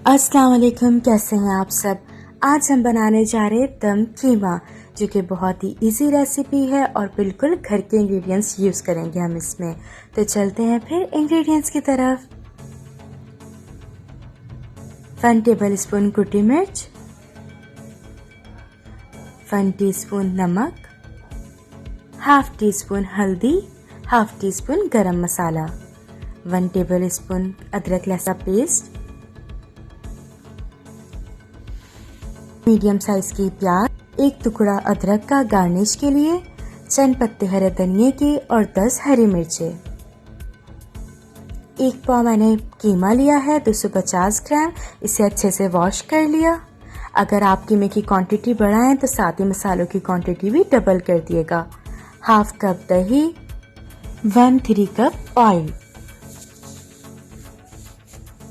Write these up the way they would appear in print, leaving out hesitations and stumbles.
अस्सलाम वालेकुम, कैसे हैं आप सब। आज हम बनाने जा रहे हैं दम कीमा, जो कि बहुत ही इजी रेसिपी है और बिल्कुल घर के इंग्रेडिएंट्स यूज़ करेंगे हम इसमें। तो चलते हैं फिर इंग्रेडिएंट्स की तरफ। 1 टेबल स्पून कुटी मिर्च, 1 टीस्पून नमक, हाफ टी स्पून हल्दी, हाफ टी स्पून गरम मसाला, 1 टेबल स्पून अदरक लहसुन पेस्ट, मीडियम साइज की प्याज, 1 टुकड़ा अदरक का गार्निश के लिए, चंद पत्ते हरे धनिये के और 10 हरी मिर्चें। 1 पाव मैंने कीमा लिया है, 250 ग्राम। इसे अच्छे से वॉश कर लिया। अगर आप कीमे की क्वांटिटी बढ़ाएं तो साथ ही मसालों की क्वांटिटी भी डबल कर दिएगा। हाफ कप दही, 1/3 कप ऑयल।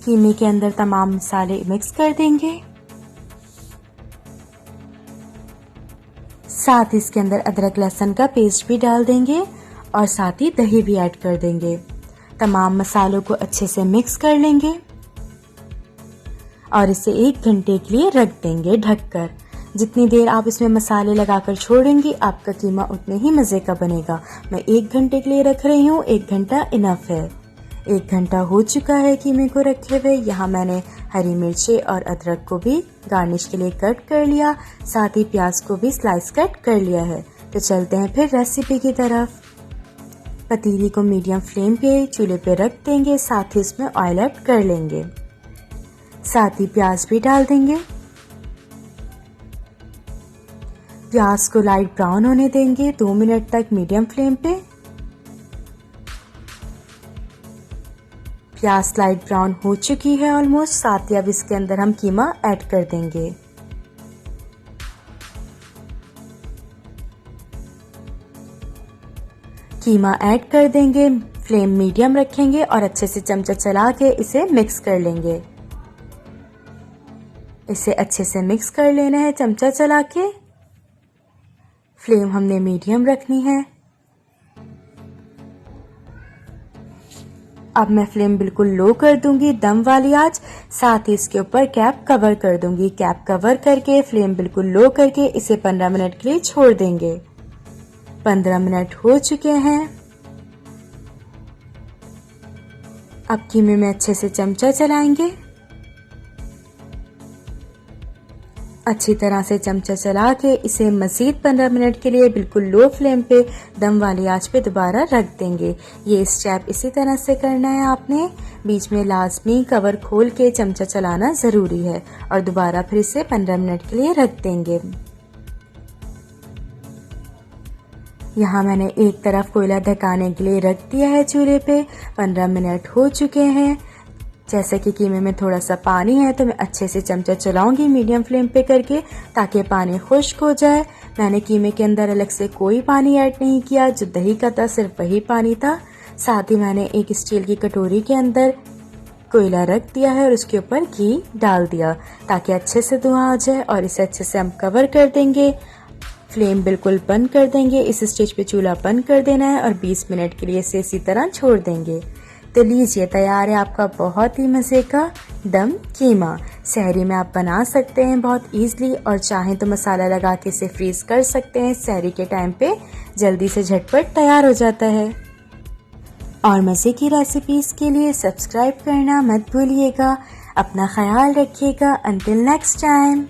कीमे के अंदर तमाम मसाले मिक्स कर देंगे। साथ ही इसके अंदर अदरक लहसुन का पेस्ट भी डाल देंगे और साथ ही दही भी ऐड कर देंगे। तमाम मसालों को अच्छे से मिक्स कर लेंगे और इसे 1 घंटे के लिए रख देंगे ढककर। जितनी देर आप इसमें मसाले लगाकर छोड़ेंगे आपका कीमा उतने ही मज़े का बनेगा। मैं 1 घंटे के लिए रख रही हूँ, 1 घंटा इनफ है। 1 घंटा हो चुका है कीमे को रखे हुए। यहाँ मैंने हरी मिर्चें और अदरक को भी गार्निश के लिए कट कर लिया, साथ ही प्याज को भी स्लाइस कट कर लिया है। तो चलते हैं फिर रेसिपी की तरफ। पतीली को मीडियम फ्लेम पे चूल्हे पे रख देंगे, साथ ही इसमें ऑयल ऐड कर लेंगे, साथ ही प्याज भी डाल देंगे। प्याज को लाइट ब्राउन होने देंगे 2 मिनट तक मीडियम फ्लेम पे। प्याज लाइट ब्राउन हो चुकी है ऑलमोस्ट। साथ ही अब इसके अंदर हम कीमा ऐड कर देंगे। कीमा ऐड कर देंगे, फ्लेम मीडियम रखेंगे और अच्छे से चमचा चला के इसे मिक्स कर लेंगे। इसे अच्छे से मिक्स कर लेना है चमचा चला के। फ्लेम हमने मीडियम रखनी है। अब मैं फ्लेम बिल्कुल लो कर दूंगी, दम वाली आंच। साथ ही इसके ऊपर कैप कवर कर दूंगी। कैप कवर करके फ्लेम बिल्कुल लो करके इसे 15 मिनट के लिए छोड़ देंगे। 15 मिनट हो चुके हैं। अब कीमे में अच्छे से चमचा चलाएंगे। अच्छी तरह से चमचा चला के इसे मज़ीद 15 मिनट के लिए बिल्कुल लो फ्लेम पे दम वाली आंच पे दोबारा रख देंगे। ये स्टेप इसी तरह से करना है आपने। बीच में लाजमी कवर खोल के चमचा चलाना ज़रूरी है और दोबारा फिर इसे 15 मिनट के लिए रख देंगे। यहाँ मैंने एक तरफ कोयला ढकाने के लिए रख दिया है चूल्हे पे। 15 मिनट हो चुके हैं। जैसे कि कीमे में थोड़ा सा पानी है तो मैं अच्छे से चमचा चलाऊंगी मीडियम फ्लेम पे करके, ताकि पानी खुश्क हो जाए। मैंने कीमे के अंदर अलग से कोई पानी ऐड नहीं किया, जो दही का था सिर्फ वही पानी था। साथ ही मैंने एक स्टील की कटोरी के अंदर कोयला रख दिया है और उसके ऊपर घी डाल दिया ताकि अच्छे से धुआं आ जाए और इसे अच्छे से हम कवर कर देंगे। फ्लेम बिल्कुल बंद कर देंगे। इस स्टेज पे चूल्हा बंद कर देना है और 20 मिनट के लिए इसे इसी तरह छोड़ देंगे। तो लीजिए, तैयार है आपका बहुत ही मज़े का दम कीमा। सहरी में आप बना सकते हैं बहुत ईज़िली, और चाहें तो मसाला लगा के इसे फ्रीज कर सकते हैं। सहरी के टाइम पे जल्दी से झटपट तैयार हो जाता है। और मज़े की रेसिपीज़ के लिए सब्सक्राइब करना मत भूलिएगा। अपना ख्याल रखिएगा। Until next time.